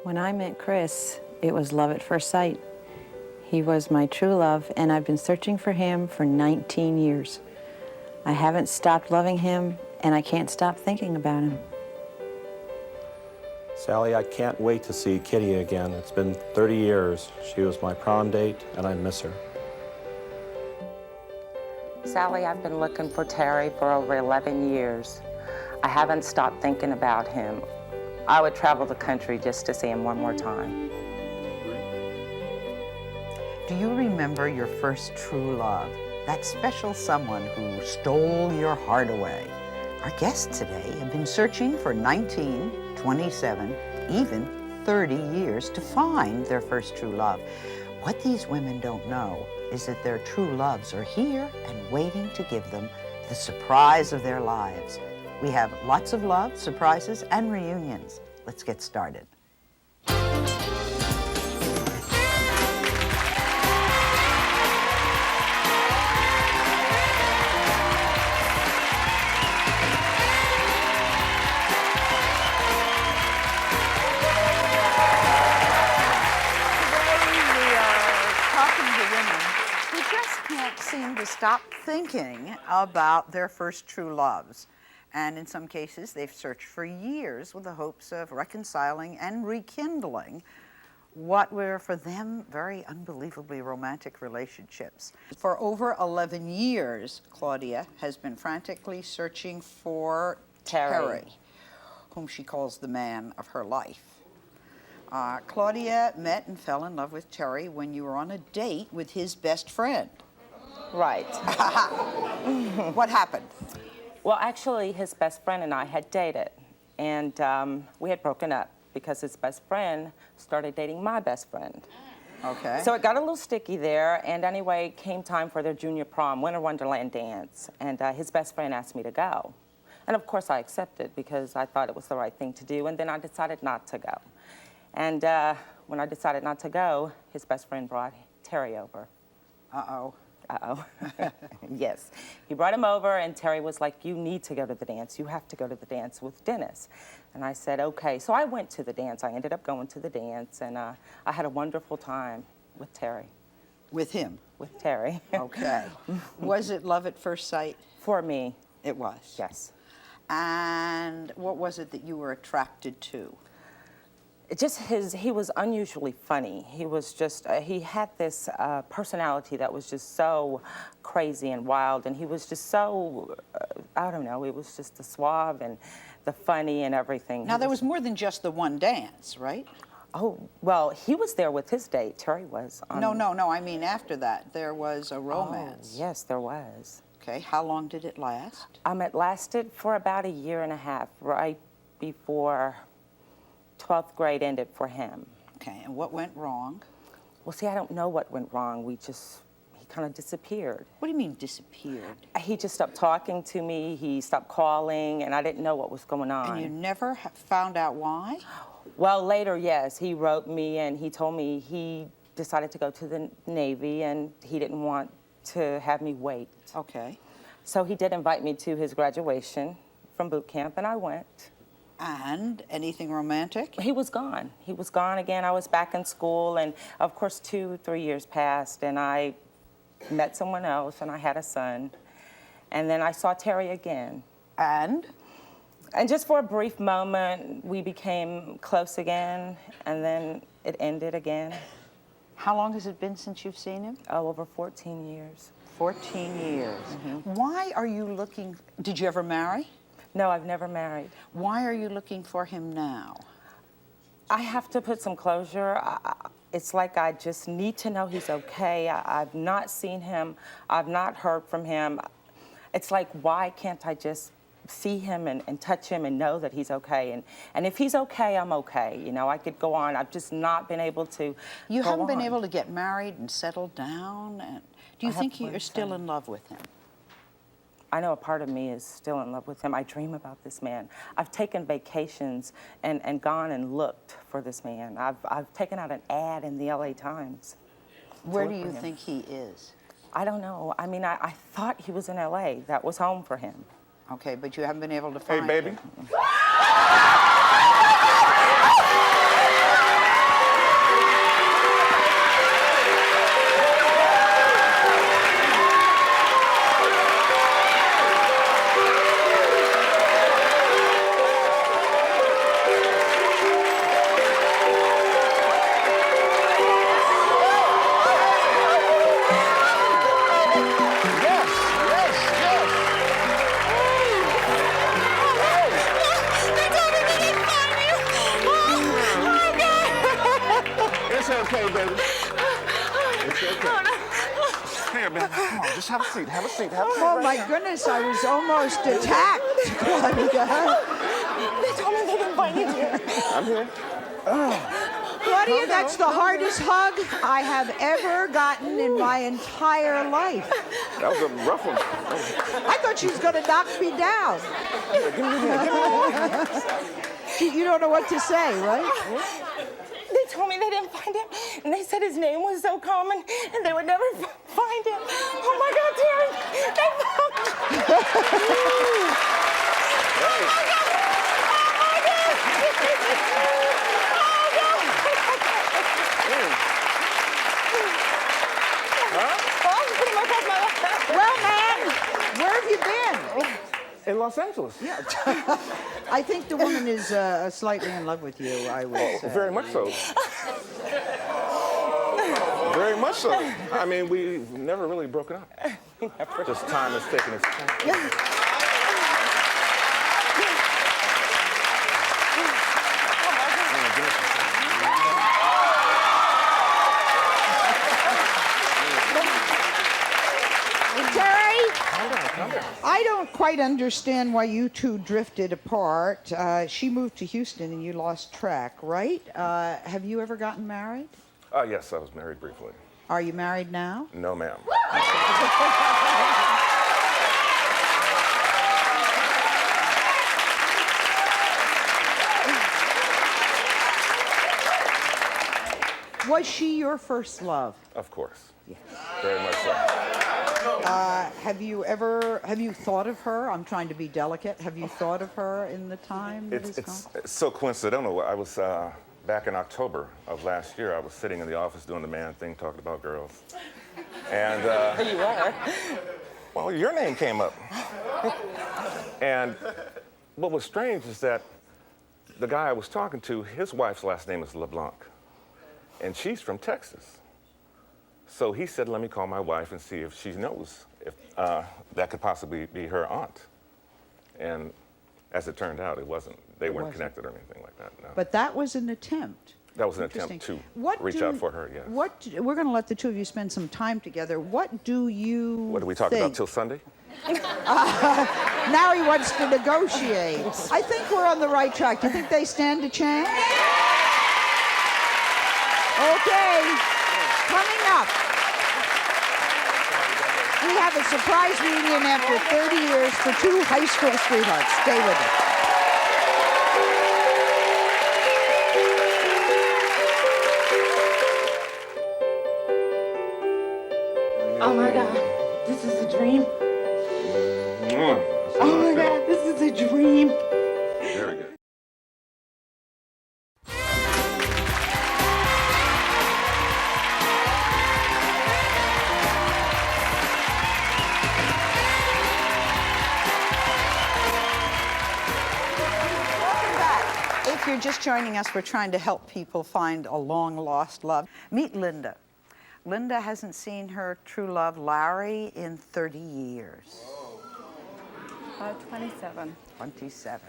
When I met Chris, it was love at first sight. He was my true love, and I've been searching for him for 19 years. I haven't stopped loving him, and I can't stop thinking about him. Sally, I can't wait to see Kitty again. It's been 30 years. She was my prom date, and I miss her. Sally, I've been looking for Terry for over 11 years. I haven't stopped thinking about him. I would travel the country just to see him one more time. Do you remember your first true love? That special someone who stole your heart away? Our guests today have been searching for 19, 27, even 30 years to find their first true love. What these women don't know is that their true loves are here and waiting to give them the surprise of their lives. We have lots of love, surprises, and reunions. Let's get started. Seem to stop thinking about their first true loves. And in some cases, they've searched for years with the hopes of reconciling and rekindling what were, for them, very unbelievably romantic relationships. For over 11 years, Claudia has been frantically searching for Terry, whom she calls the man of her life. Claudia met and fell in love with Terry when you were on a date with his best friend. Right. What happened? Well, actually, his best friend and I had dated, and we had broken up because his best friend started dating my best friend. Okay. So it got a little sticky there, and anyway, came time for their junior prom, Winter Wonderland dance, and his best friend asked me to go. And of course I accepted because I thought it was the right thing to do, and then I decided not to go. And when I decided not to go, his best friend brought Terry over. Uh-oh. Uh-oh. Yes. He brought him over, and Terry was like, you need to go to the dance. You have to go to the dance with Dennis. And I said, okay. So I went to the dance. I ended up going to the dance, and I had a wonderful time with Terry. With him? With Terry. Okay. Was it love at first sight? For me. It was? Yes. And what was it that you were attracted to? He was unusually funny. He was just, he had this personality that was just so crazy and wild, and he was just so, I don't know, it was just the suave and the funny and everything. Now, there was more than just the one dance, right? Oh, well, he was there with his date. Terry was. No, I mean after that, there was a romance. Oh, yes, there was. Okay, how long did it last? It lasted for about 1.5 years, right before 12th grade ended for him. Okay, and what went wrong? Well, see, I don't know what went wrong. He kind of disappeared. What do you mean disappeared? He just stopped talking to me. He stopped calling, and I didn't know what was going on. And you never found out why? Well, later, yes. He wrote me, and he told me he decided to go to the Navy, and he didn't want to have me wait. Okay. So he did invite me to his graduation from boot camp, and I went. And anything romantic? He was gone. He was gone again. I was back in school, and of course 2-3 years passed, and I met someone else, and I had a son. And then I saw Terry again. And just for a brief moment, we became close again, and then it ended again. How long has it been since you've seen him? Oh, over 14 years. 14 years. Mm-hmm. Why are you looking, did you ever marry? No, I've never married. Why are you looking for him now? I have to put some closure. It's like I just need to know he's okay. I've not seen him. I've not heard from him. It's like, why can't I just see him and touch him and know that he's okay? And if he's okay, I'm okay. You know, I could go on. I've just not been able to You go haven't been on. able to get married and settle down? And do you think you're still in love with him? I know a part of me is still in love with him. I dream about this man. I've taken vacations and gone and looked for this man. I've taken out an ad in the LA Times. Where do you think he is? I don't know. I mean, I thought he was in LA. That was home for him. Okay, but you haven't been able to find Hey, baby. him. okay, baby. It's okay. Here, man. Come on, just have a seat. Have a seat. Have a seat. Oh my goodness, I was almost attacked, Claudia. They told me they didn't invite you here. I'm here. Claudia, that's the hardest hug I have ever gotten in my entire life. That was a rough one. I thought she was going to knock me down. You don't know what to say, right? They told me they didn't find him, and they said his name was so common, and they would never find him. Oh my God, Terry! They found him! Oh my God! Well, man, where have you been? In Los Angeles. Yeah. I think the woman is slightly in love with you, I would say. Very much so. Very much so. I mean, we've never really broken up. Just time has taken its time. I don't quite understand why you two drifted apart. She moved to Houston and you lost track, right? Have you ever gotten married? Yes, I was married briefly. Are you married now? No, ma'am. Was she your first love? Of course. Yes. Very much so. Have you thought of her? I'm trying to be delicate. Have you thought of her in the time that has gone? It's so coincidental. I was back in October of last year. I was sitting in the office doing the man thing, talking about girls. And You are. well, your name came up. And what was strange is that the guy I was talking to, his wife's last name is LeBlanc, and she's from Texas. So he said, let me call my wife and see if she knows if that could possibly be her aunt. And as it turned out, it wasn't. They weren't connected or anything like that, no. But that was an attempt. That was an attempt to reach out for her, yes. We're going to let the two of you spend some time together. What do you What do we talk about till Sunday? Now he wants to negotiate. I think we're on the right track. Do you think they stand a chance? Okay. Coming up, we have a surprise reunion after 30 years for two high school sweethearts. Stay with us. Oh my God, this is a dream. Oh my God, this is a dream. Very good. If you're just joining us, we're trying to help people find a long-lost love. Meet Linda. Linda hasn't seen her true love, Larry, in 30 years. 27. 27.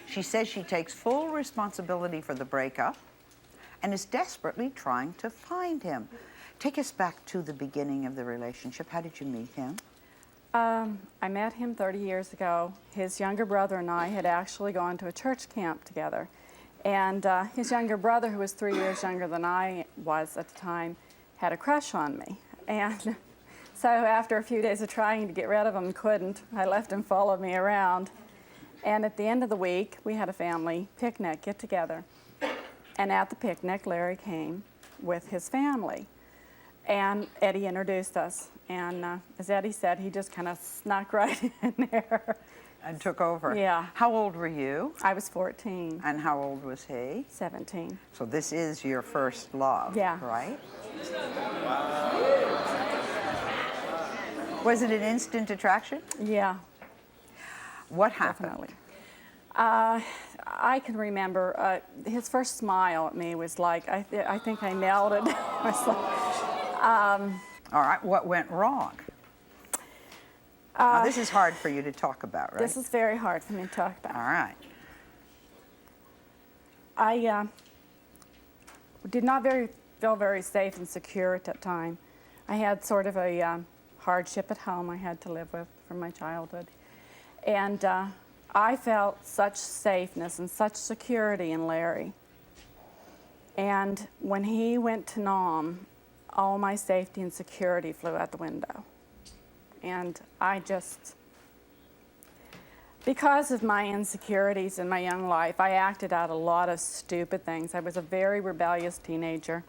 She says she takes full responsibility for the breakup and is desperately trying to find him. Take us back to the beginning of the relationship. How did you meet him? I met him 30 years ago. His younger brother and I had actually gone to a church camp together. And his younger brother, who was 3 years younger than I was at the time, had a crush on me. And so after a few days of trying to get rid of him, couldn't. I left him follow me around. And at the end of the week, we had a family picnic, get together. And at the picnic, Larry came with his family. And Eddie introduced us. And as Eddie said, he just kind of snuck right in there. And took over. Yeah. How old were you? I was 14. And how old was he? 17. So this is your first love, Yeah. right? Was it an instant attraction? Yeah, What happened? definitely. I can remember his first smile at me was like, I think I melted. I was like, All right, what went wrong? Now, this is hard for you to talk about, right? this is very hard for me to talk about. All right. I did not very feel very safe and secure at that time. I had sort of a hardship at home I had to live with from my childhood. And I felt such safeness and such security in Larry. And when he went to Nam, all my safety and security flew out the window. And I just, because of my insecurities in my young life, I acted out a lot of stupid things. I was a very rebellious teenager.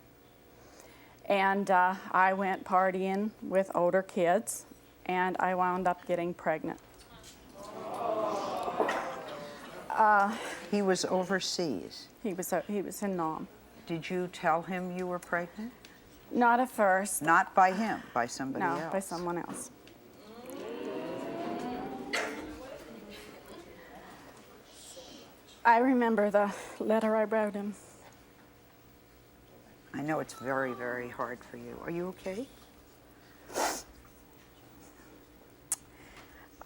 And I went partying with older kids, and I wound up getting pregnant. He was overseas. He was in Nam. Did you tell him you were pregnant? Not at first. Not by him, by somebody else. No, by someone else. I remember the letter I wrote him. I know it's very, very hard for you. Are you okay?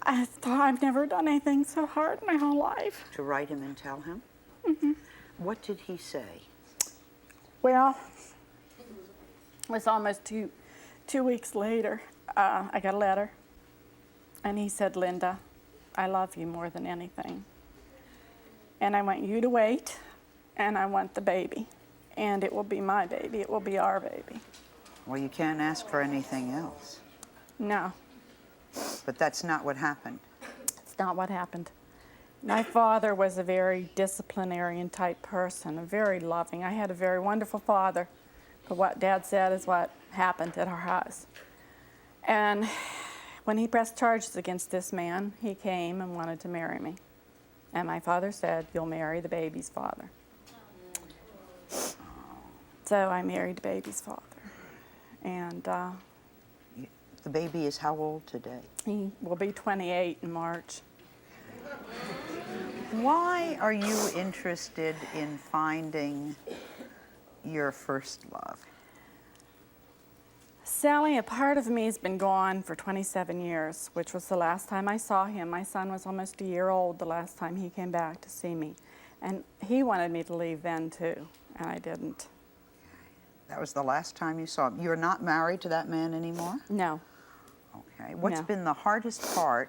I thought I've never done anything so hard in my whole life. To write him and tell him? Mm-hmm. What did he say? Well, it was almost two weeks later. I got a letter, and he said, "Linda, I love you more than anything. And I want you to wait, and I want the baby. And it will be my baby. It will be our baby." Well, you can't ask for anything else. No, But that's not what happened. it's not what happened. My father was a very disciplinarian type person, a very loving. I had a very wonderful father, but what Dad said is what happened at our house. And when he pressed charges against this man, he came and wanted to marry me. And my father said, "You'll marry the baby's father." So I married the baby's father. And The baby is how old today? he will be 28 in March. Why are you interested in finding your first love? Sally, a part of me has been gone for 27 years, which was the last time I saw him. My son was almost a year old the last time he came back to see me. And he wanted me to leave then too, and I didn't. That was the last time you saw him. You're not married to that man anymore? No. Okay. What's No. been the hardest part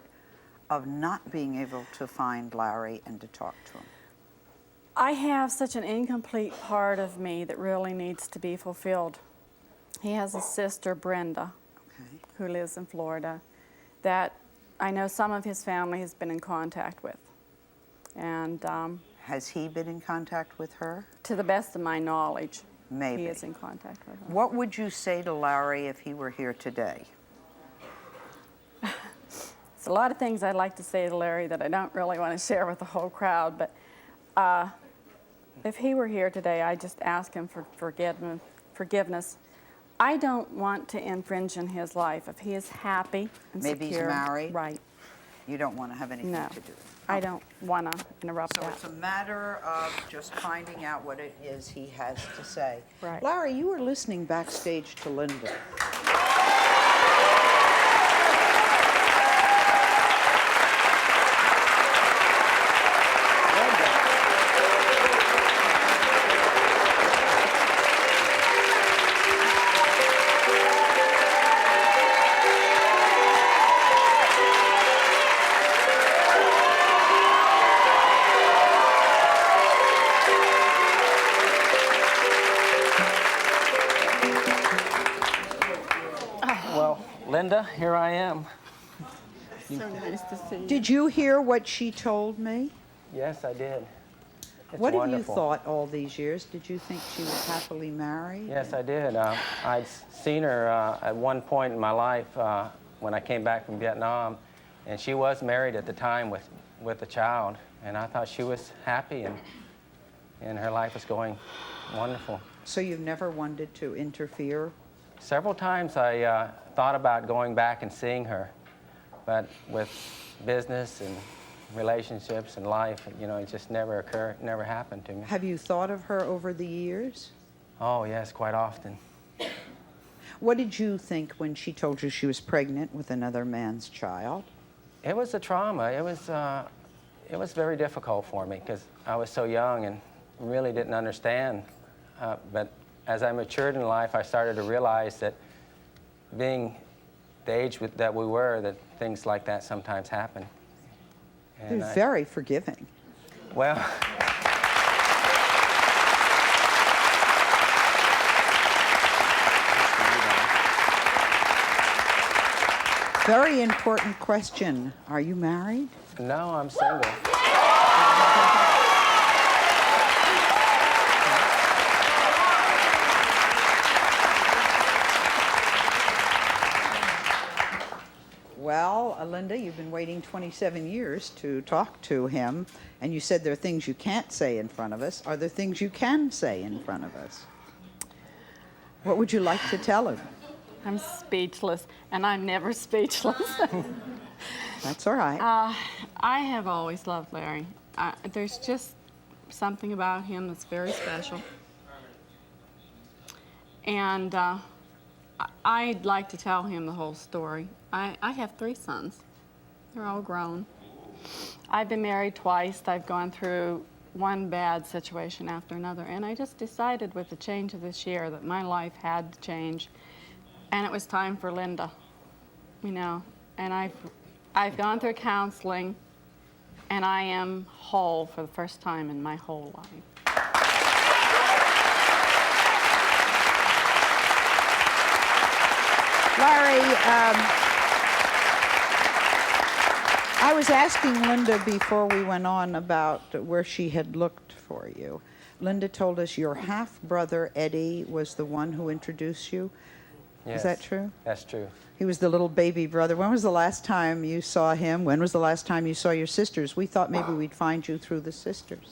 of not being able to find Larry and to talk to him? I have such an incomplete part of me that really needs to be fulfilled. He has a sister, Brenda, Okay. who lives in Florida, that I know some of his family has been in contact with. And Has he been in contact with her? to the best of my knowledge, Maybe. he is in contact with her. What would you say to Larry if he were here today? There's a lot of things I'd like to say to Larry that I don't really want to share with the whole crowd, but if he were here today, I'd just ask him for forgiveness. I don't want to infringe on his life. If he is happy and Maybe he's secure, married? right? You don't want to have anything No, to do. I don't want to interrupt So that. it's a matter of just finding out what it is he has to say. Right. Larry, you were listening backstage to Linda. Well, Linda, here I am. So nice to see you. Did you hear what she told me? Yes, I did. It's What have wonderful. you thought all these years? Did you think she was happily married? Yes, I did. I'd seen her at one point in my life when I came back from Vietnam, and she was married at the time with a child, and I thought she was happy and her life was going wonderful. So you've never wanted to interfere? Several times I thought about going back and seeing her, but with business and relationships and life, you know, it just never occurred, never happened to me. Have you thought of her over the years? Oh, yes, quite often. What did you think when she told you she was pregnant with another man's child? It was a trauma. It was very difficult for me because I was so young and really didn't understand. But as I matured in life, I started to realize that being the age that we were, that things like that sometimes happen. And You're very forgiving. well, Very important question. Are you married? no, I'm single. Well, Linda, you've been waiting 27 years to talk to him, and you said there are things you can't say in front of us. Are there things you can say in front of us? What would you like to tell him? I'm speechless, and I'm never speechless. That's all right. I have always loved Larry. There's just something about him that's very special. And I'd like to tell him the whole story. I have 3 sons. They're all grown. I've been married twice. I've gone through one bad situation after another. And I just decided with the change of this year that my life had to change. And it was time for Linda, you know. And I've gone through counseling, and I am whole for the first time in my whole life. Larry, I was asking Linda before we went on about where she had looked for you. Linda told us your half-brother, Eddie, was the one who introduced you. Yes, Is that true? That's true. He was the little baby brother. When was the last time you saw him? When was the last time you saw your sisters? We thought maybe we'd find you through the sisters.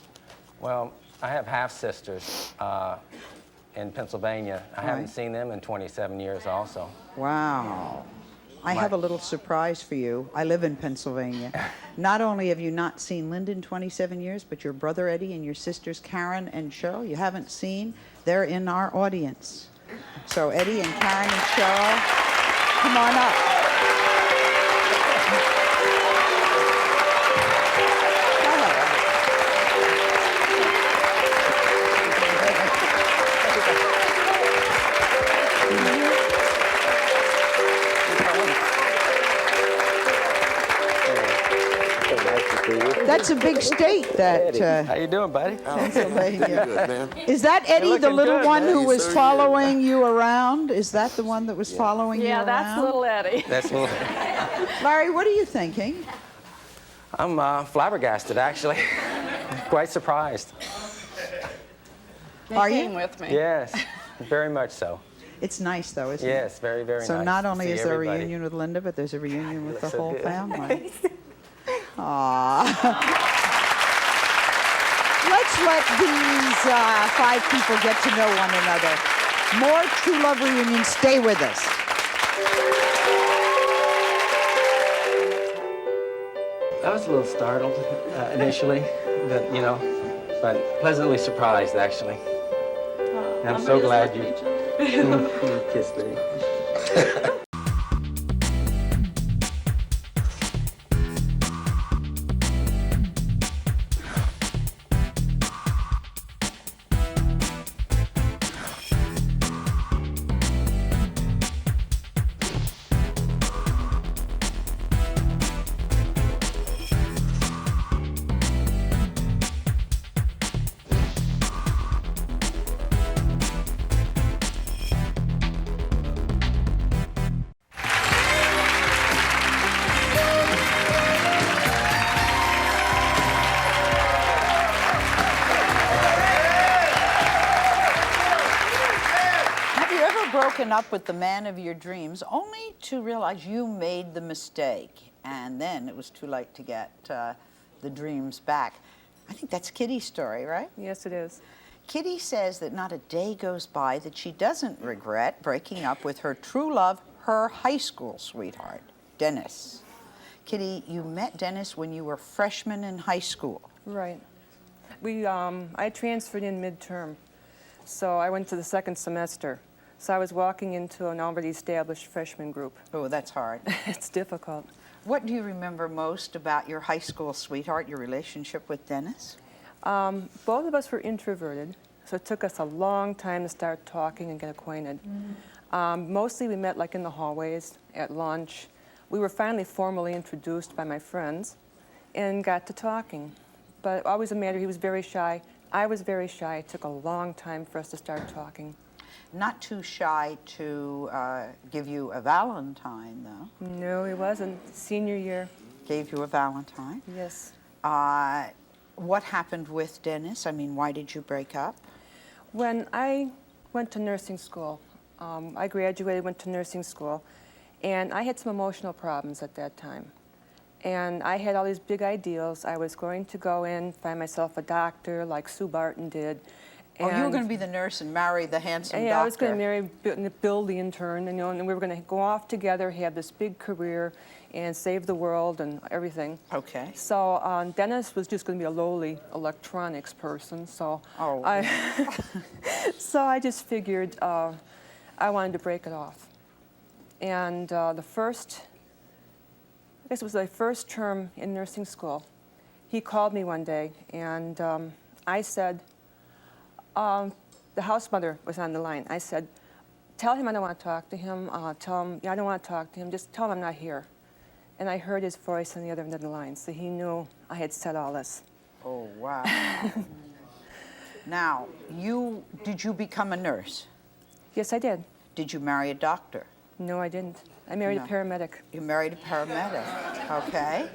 Well, I have half-sisters in Pennsylvania. I haven't seen them in 27 years also. Wow. I have a little surprise for you. I live in Pennsylvania. Not only have you not seen Linda in 27 years, but your brother Eddie and your sisters Karen and Cheryl, you haven't seen. They're in our audience. So Eddie and Karen and Cheryl, come on up. That's a big state, that How you doing, buddy? Pennsylvania. Is that Eddie, the little good, one man. who was following you around? Is that the one that was following you around? Yeah, that's little Eddie. That's a little... Larry, what are you thinking? I'm flabbergasted, actually. Quite surprised. They Are you? came with me. Yes, very much so. It's nice, though, isn't it? Yes, very, very nice. So not to only see is there everybody. a reunion with Linda, but there's a reunion with the Looks so whole good. family. Aww. Let's let these 5 people get to know one another. More True Love reunions. Stay with us. I was a little startled initially, but but pleasantly surprised, actually. I'm so glad you kissed me. Broken up with the man of your dreams only to realize you made the mistake, and then it was too late to get the dreams back. I think that's Kitty's story, right? Yes, it is. Kitty says that not a day goes by that she doesn't regret breaking up with her true love, her high school sweetheart, Dennis. Kitty, you met Dennis when you were freshmen in high school. Right. I transferred in midterm, so I went to the second semester. So I was walking into an already established freshman group. Oh, that's hard. It's difficult. What do you remember most about your high school sweetheart, your relationship with Dennis? Both of us were introverted, So it took us a long time to start talking and get acquainted. Mostly we met like in the hallways, at lunch. We were finally formally introduced by my friends and got to talking. But always a matter, he was very shy. I was very shy. It took a long time for us to start talking. Not too shy to give you a Valentine, though. No, he wasn't. Senior year. Gave you a Valentine. Yes. What happened with Dennis? I mean, why did you break up? When I went to nursing school, I graduated, went to nursing school, and I had some emotional problems at that time. And I had all these big ideals. I was going to go in, find myself a doctor like Sue Barton did. Oh, you were going to be the nurse and marry the handsome doctor. Yeah, I was going to marry Bill the intern, and, and we were going to go off together, have this big career, and save the world and everything. Okay. So Dennis was just going to be a lowly electronics person. So so I just figured I wanted to break it off. And the first, I guess it was my first term in nursing school, he called me one day, and I said, the house mother was on the line. I said, tell him I don't want to talk to him. Tell him, I don't want to talk to him. Just tell him I'm not here. And I heard his voice on the other end of the line, so he knew I had said all this. Oh, wow. Now, did you become a nurse? Yes, I did. Did you marry a doctor? No, I didn't. I married a paramedic. You married a paramedic, okay.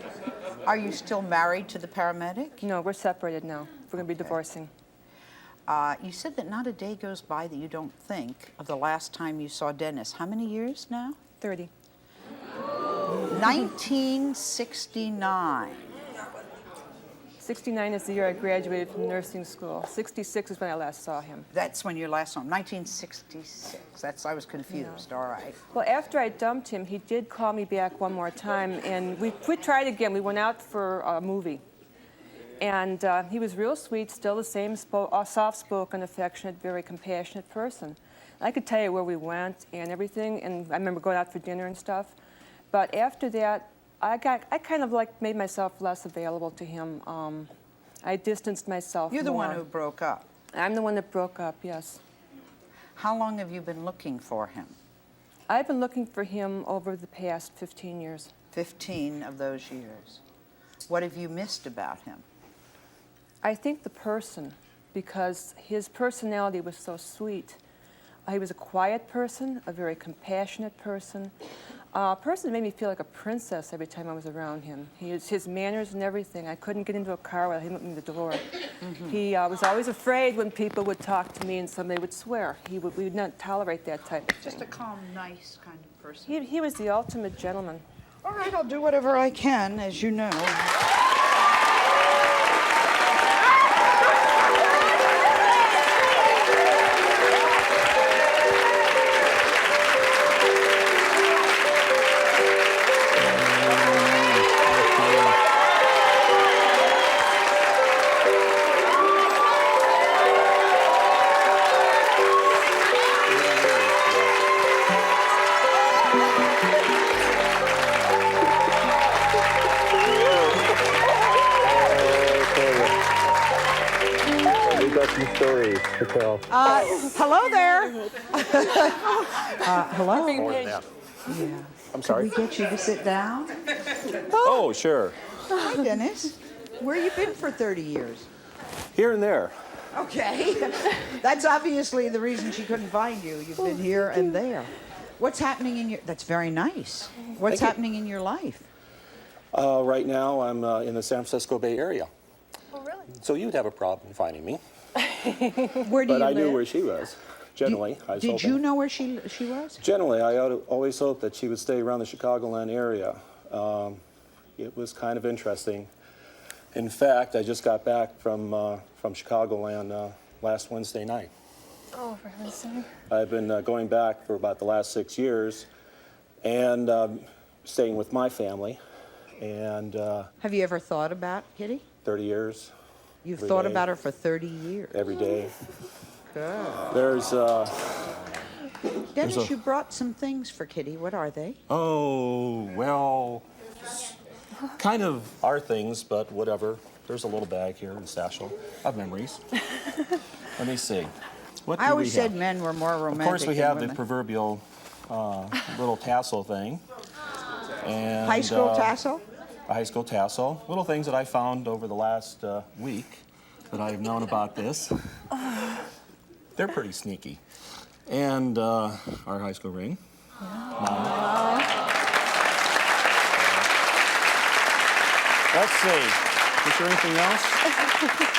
Are you still married to the paramedic? No, we're separated now. We're going to be divorcing. You said that not a day goes by that you don't think of the last time you saw Dennis. How many years now? 30. 1969. 69 is the year I graduated from nursing school. 66 is when I last saw him. That's when you last saw him, 1966. I was confused, all right. Well, after I dumped him, he did call me back one more time, and we tried again. We went out for a movie. And he was real sweet, still the same soft-spoken, affectionate, very compassionate person. I could tell you where we went and everything, and I remember going out for dinner and stuff. But after that, I kind of like made myself less available to him. I distanced myself You're the more. one who broke up. I'm the one that broke up, yes. How long have you been looking for him? I've been looking for him over the past 15 years. 15 of those years. What have you missed about him? I think the person, because his personality was so sweet. He was a quiet person, a very compassionate person, a person that made me feel like a princess every time I was around him. His manners and everything. I couldn't get into a car without him opening the door. Mm-hmm. He was always afraid when people would talk to me and somebody would swear. We would not tolerate that type of thing. Just a calm, nice kind of person. He was the ultimate gentleman. All right, I'll do whatever I can, as you know. Stories to tell. Hello there. Hello. Yeah. I'm sorry. Can we get you to sit down? Oh, sure. Hi, Dennis. Where you been for 30 years? Here and there. Okay. That's obviously the reason she couldn't find you. You've been here and there. What's happening in your... That's very nice. What's happening in your life? Right now, I'm in the San Francisco Bay Area. Oh, really? So you'd have a problem finding me. Where do you But I live? knew where she was. Generally, I was Did hoping. you know where she was? Generally, I always hoped that she would stay around the Chicagoland area. It was kind of interesting. In fact, I just got back from Chicagoland last Wednesday night. Oh, for heaven's sake. I've been going back for about the last 6 years and staying with my family. And Have you ever thought about Kitty? 30 years. You've every thought day, about her for 30 years. every day. Good. There's Dennis, you brought some things for Kitty. What are they? oh, well, kind of our things, but whatever. There's a little bag here in the satchel of memories. Let me see. What I do always we said have? men were more romantic. Of course, we than have the women. proverbial little tassel thing. And, High school tassel? A high school tassel. Little things that I found over the last week that I've known about this. They're pretty sneaky. And our high school ring. Let's see. Is there anything else?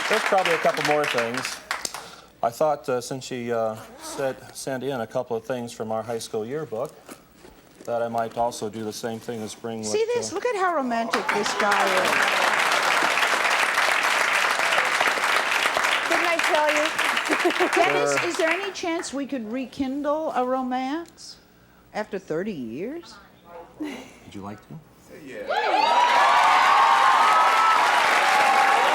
There's probably a couple more things. I thought since she sent in a couple of things from our high school yearbook, that I might also do the same thing as bring. See this? Look at how romantic this guy is. Didn't I tell you? Dennis, is there any chance we could rekindle a romance after 30 years? Would you like to?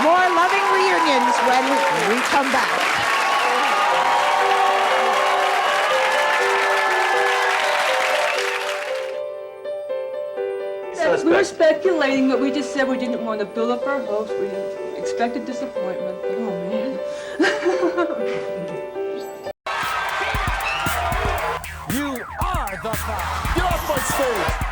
More loving reunions when we come back. We were speculating, but we just said we didn't want to build up our hopes. We expected disappointment. Oh, man. You are the cop. Get off my stage.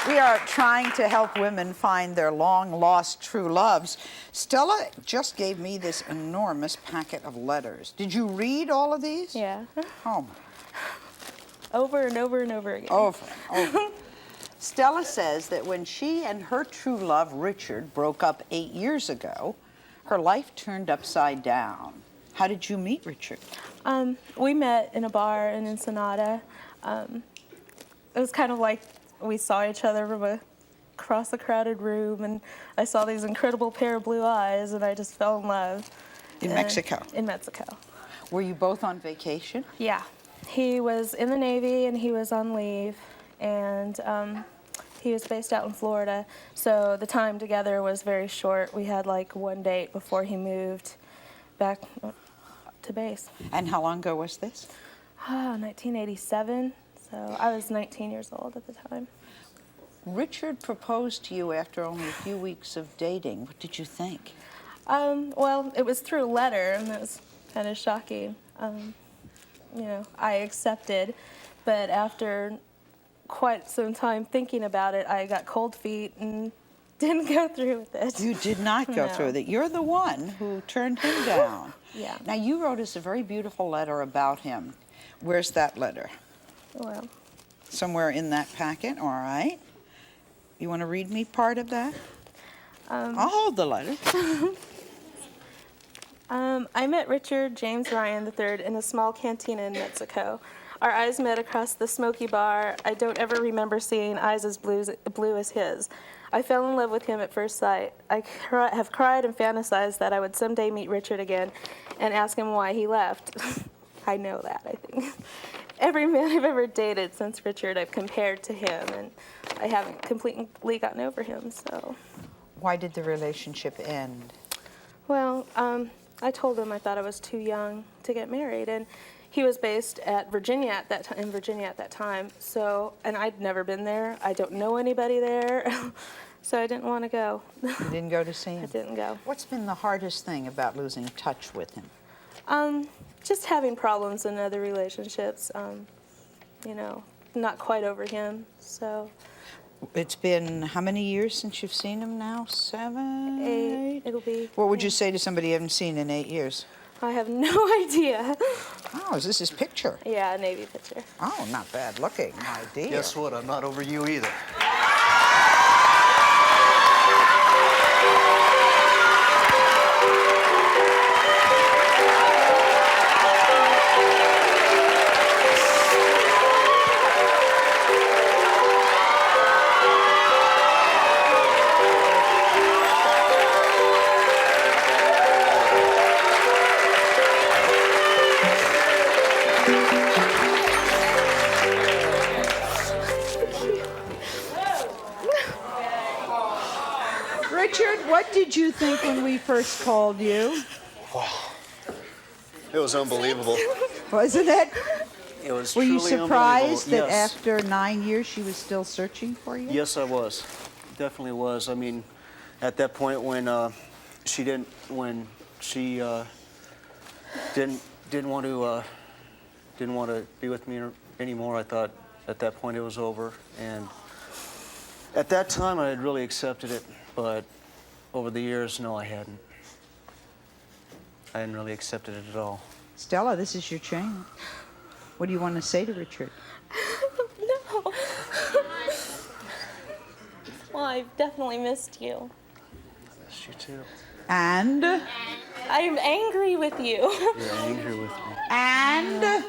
We are trying to help women find their long-lost true loves. Stella just gave me this enormous packet of letters. Did you read all of these? Yeah. Oh, Over and over and over again. over and over. Stella says that when she and her true love, Richard, broke up 8 years ago, her life turned upside down. How did you meet Richard? We met in a bar in Ensenada. It was kind of like we saw each other from across a crowded room, and I saw these incredible pair of blue eyes, and I just fell in love. In Mexico? In Mexico. Were you both on vacation? Yeah. He was in the Navy, and he was on leave, and he was based out in Florida, so the time together was very short. We had like one date before he moved back to base. And how long ago was this? 1987, so I was 19 years old at the time. Richard proposed to you after only a few weeks of dating. What did you think? Well, it was through a letter, and it was kind of shocking. You know, I accepted, but after quite some time thinking about it, I got cold feet and didn't go through with it. You did not go No. through with it. You're the one who turned him down. Yeah. Now, you wrote us a very beautiful letter about him. Where's that letter? Well, Somewhere in that packet, all right. You want to read me part of that? I'll hold the letter. I met Richard James Ryan III in a small cantina in Mexico. Our eyes met across the smoky bar. I don't ever remember seeing eyes as blue as his. I fell in love with him at first sight. I have cried and fantasized that I would someday meet Richard again and ask him why he left. I know that, I think. Every man I've ever dated since Richard, I've compared to him, and I haven't completely gotten over him, so. Why did the relationship end? Well, I told him I thought I was too young to get married, and he was based at Virginia at that time, in Virginia at that time. So, and I'd never been there. I don't know anybody there, so I didn't want to go. You didn't go to see him? I didn't go. What's been the hardest thing about losing touch with him? Just having problems in other relationships. You know, not quite over him. So. It's been how many years since you've seen him now? 7, 8. It'll be. What would you say to somebody you haven't seen in 8 years? I have no idea. Oh, is this his picture? Yeah, a Navy picture. Oh, not bad looking, my dear. Guess what? I'm not over you either. did you think when we first called you? Wow. It was unbelievable. Wasn't it? It was Were you truly surprised that unbelievable. Yes. after 9 years she was still searching for you? Yes, I was. Definitely was. I mean, at that point when she didn't want to be with me anymore, I thought at that point it was over. And at that time I had really accepted it, but over the years, no, I hadn't. I hadn't really accepted it at all. Stella, this is your chance. What do you want to say to Richard? No. Well, I've definitely missed you. I missed you too. And? I'm angry with you. You're angry with me. And?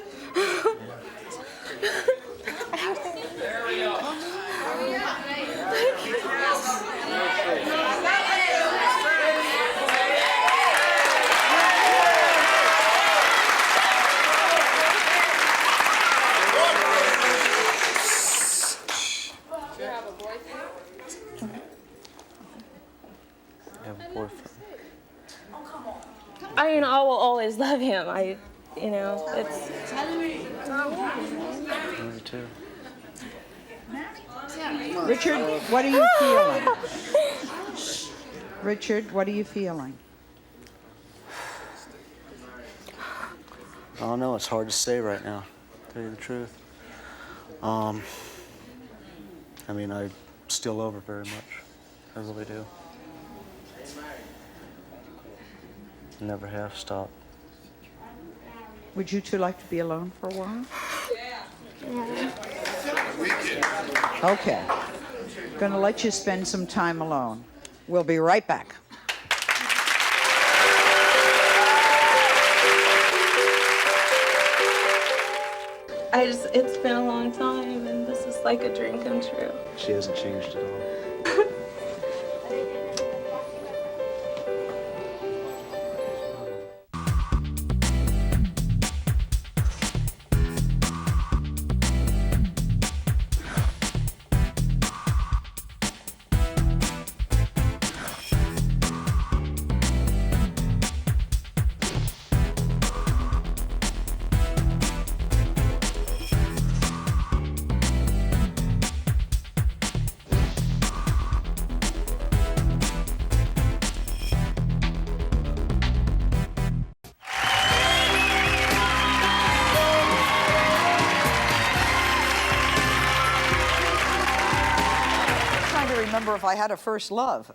I mean, I will always love him. It's. Me too. Richard, what are you feeling? Richard, what are you feeling? I don't know. It's hard to say right now, to tell you the truth. I mean, I still love her very much. I really do. Never have stopped. Would you two like to be alone for a while? Okay. Gonna let you spend some time alone. We'll be right back. It's been a long time, and this is like a dream come true. She hasn't changed at all. If I had a first love.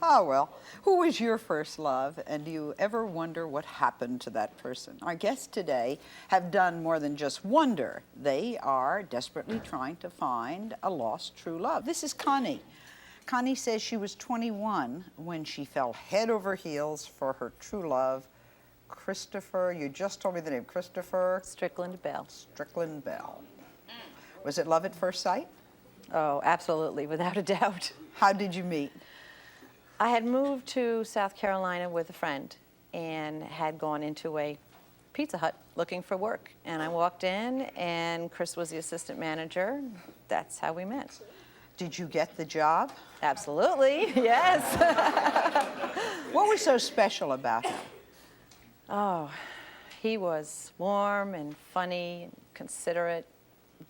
Oh, well. Who was your first love, and do you ever wonder what happened to that person? Our guests today have done more than just wonder. They are desperately trying to find a lost true love. This is Connie. Connie says she was 21 when she fell head over heels for her true love, Christopher. You just told me the name, Christopher? Strickland Bell. Strickland Bell. Was it love at first sight? Oh, absolutely, without a doubt. How did you meet? I had moved to South Carolina with a friend and had gone into a Pizza Hut looking for work. And I walked in, and Chris was the assistant manager. That's how we met. Did you get the job? Absolutely, yes. What was so special about him? Oh, he was warm and funny, and considerate,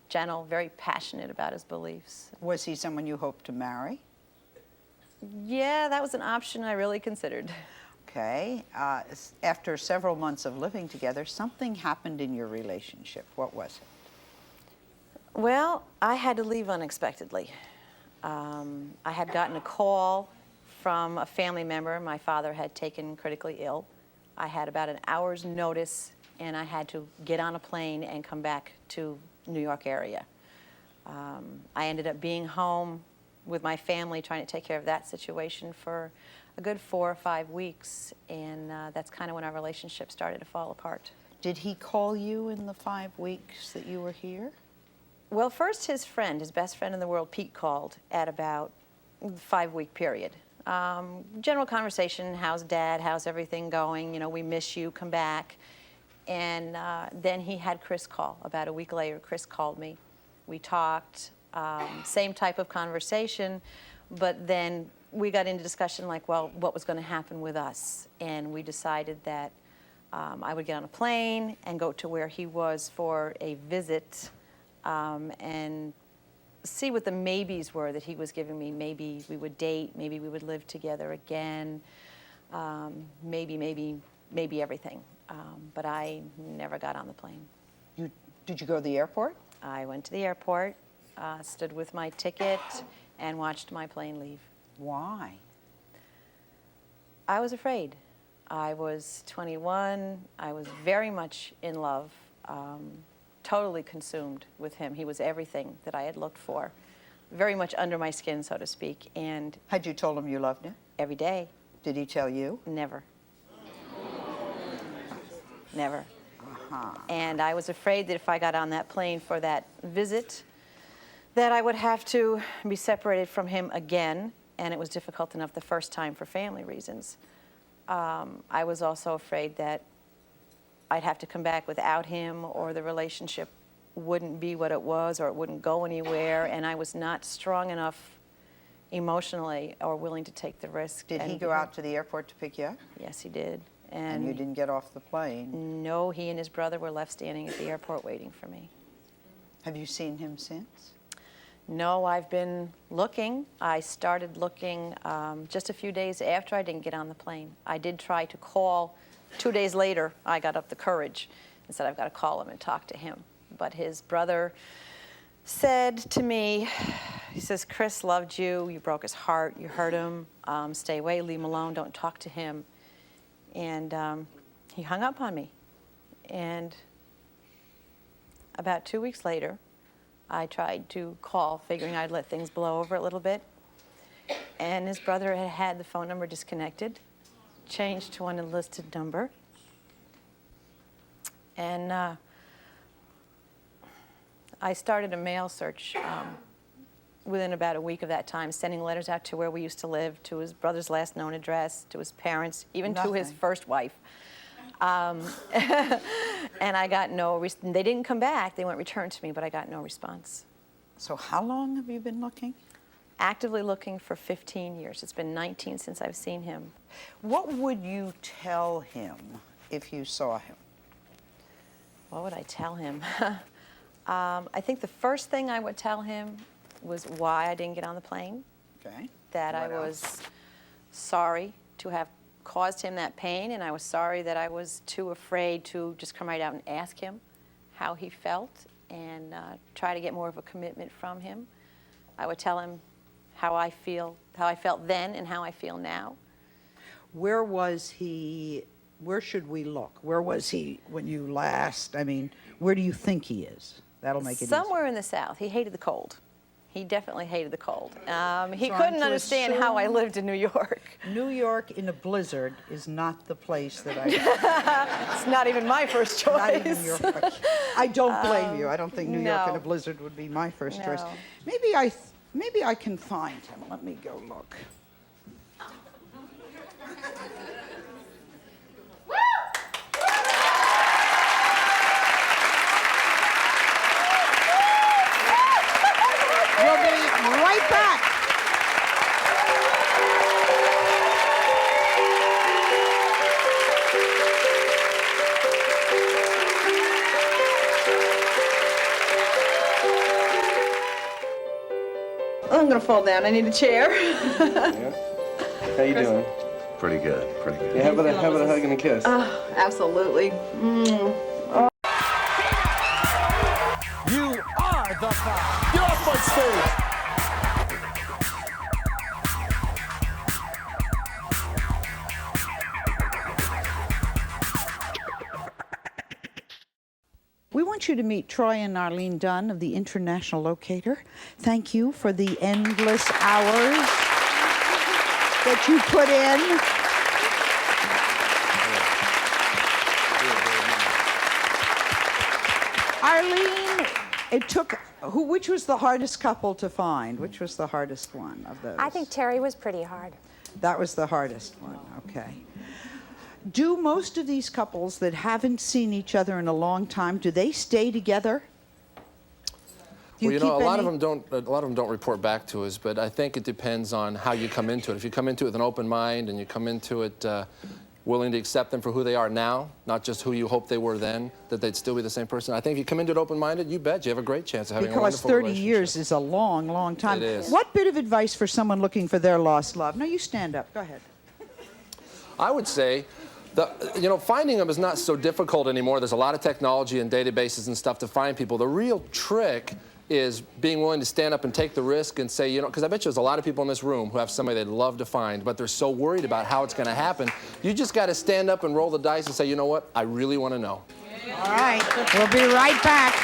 gentle, very passionate about his beliefs. Was he someone you hoped to marry? Yeah, that was an option I really considered. Okay. After several months of living together, something happened in your relationship. What was it? Well, I had to leave unexpectedly. I had gotten a call from a family member. My father had taken critically ill. I had about an hour's notice, and I had to get on a plane and come back to New York area. I ended up being home with my family, trying to take care of that situation for a good 4 or 5 weeks, and that's kind of when our relationship started to fall apart. Did he call you in the 5 weeks that you were here? Well, first his friend, his best friend in the world, Pete, called at about a 5-week period. General conversation, how's Dad, how's everything going, you know, we miss you, come back. And then he had Chris call. About a week later, Chris called me. We talked, same type of conversation, but then we got into discussion like, well, what was going to happen with us. And we decided that I would get on a plane and go to where he was for a visit and see what the maybes were that he was giving me. Maybe we would date, maybe we would live together again, maybe everything. But I never got on the plane. Did you go to the airport? I went to the airport, stood with my ticket, and watched my plane leave. Why? I was afraid. I was 21. I was very much in love, totally consumed with him. He was everything that I had looked for, very much under my skin, so to speak. And had you told him you loved him? Every day. Did he tell you? Never. Never. And I was afraid that if I got on that plane for that visit, that I would have to be separated from him again, and it was difficult enough the first time for family reasons. I was also afraid that I'd have to come back without him, or the relationship wouldn't be what it was, or it wouldn't go anywhere, and I was not strong enough emotionally or willing to take the risk. Did he go out to the airport to pick you up? Yes, he did. And you didn't get off the plane? No, he and his brother were left standing at the airport waiting for me. Have you seen him since? No, I've been looking. I started looking just a few days after I didn't get on the plane. I did try to call. 2 days later, I got up the courage and said, I've got to call him and talk to him. But his brother said to me, he says, Chris loved you. You broke his heart. You hurt him. Stay away. Leave him alone. Don't talk to him. And he hung up on me. And about 2 weeks later, I tried to call, figuring I'd let things blow over a little bit. And his brother had had the phone number disconnected, changed to an enlisted number. And I started a mail search within about a week of that time, sending letters out to where we used to live, to his brother's last known address, to his parents, even to his first wife. And I got no, they didn't come back, they weren't returned to me, but I got no response. So how long have you been looking? Actively looking for 15 years. It's been 19 since I've seen him. What would you tell him if you saw him? What would I tell him? I think the first thing I would tell him was why I didn't get on the plane. Okay. That I was sorry to have caused him that pain, and I was sorry that I was too afraid to just come right out and ask him how he felt and try to get more of a commitment from him. I would tell him how I felt then and how I feel now. Where was he? Where should we look? Where was he when you last? I mean, where do you think he is? That'll make it Somewhere in the South. He hated the cold. He definitely hated the cold. He So I'm couldn't to understand how I assume lived in New York. New York in a blizzard is not the place that I... It's not even my first choice. Not even your first. I don't blame you. I don't think New York in no. a blizzard would be my first choice. No. Maybe I can find him. Let me go look. We'll be right back. I'm gonna fall down. I need a chair. How you doing? Pretty good, pretty good. Yeah, how about a hug and a kiss? Absolutely. You are the five. Get off my stage. We want you to meet Troy and Arlene Dunn of the International Locator. Thank you for the endless hours that you put in. Arlene, it took, which was the hardest couple to find? Which was the hardest one of those? I think Terry was pretty hard. That was the hardest one, okay. Do most of these couples that haven't seen each other in a long time, do they stay together? Well, you know, a lot of them don't report back to us, but I think it depends on how you come into it. If you come into it with an open mind and you come into it willing to accept them for who they are now, not just who you hoped they were then, that they'd still be the same person. I think if you come into it open-minded, you bet you have a great chance of having a wonderful relationship. relationship. Because 30 years is a long, long time. It is. What bit of advice for someone looking for their lost love? No, you stand up. Go ahead. I would say, you know, finding them is not so difficult anymore. There's a lot of technology and databases and stuff to find people. The real trick is being willing to stand up and take the risk and say, you know, because I bet you there's a lot of people in this room who have somebody they'd love to find, but they're so worried about how it's going to happen. You just got to stand up and roll the dice and say, you know what, I really want to know. All right, we'll be right back.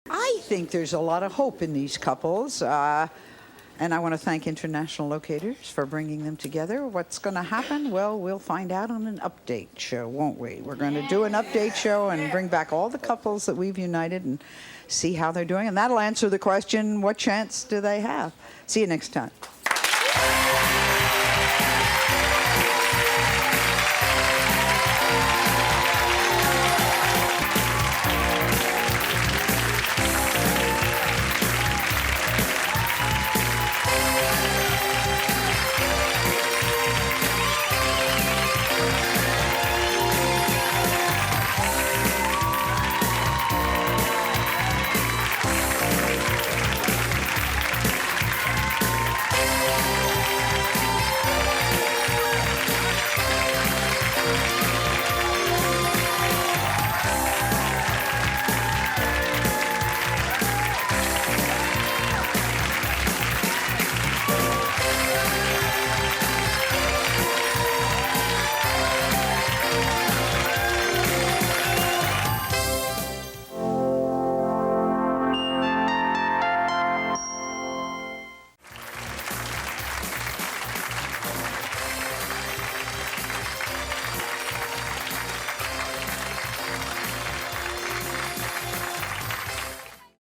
I think there's a lot of hope in these couples. And I want to thank International Locators for bringing them together. What's going to happen? Well, we'll find out on an update show, won't we? We're going to do an update show and bring back all the couples that we've united and see how they're doing. And that'll answer the question, what chance do they have? See you next time.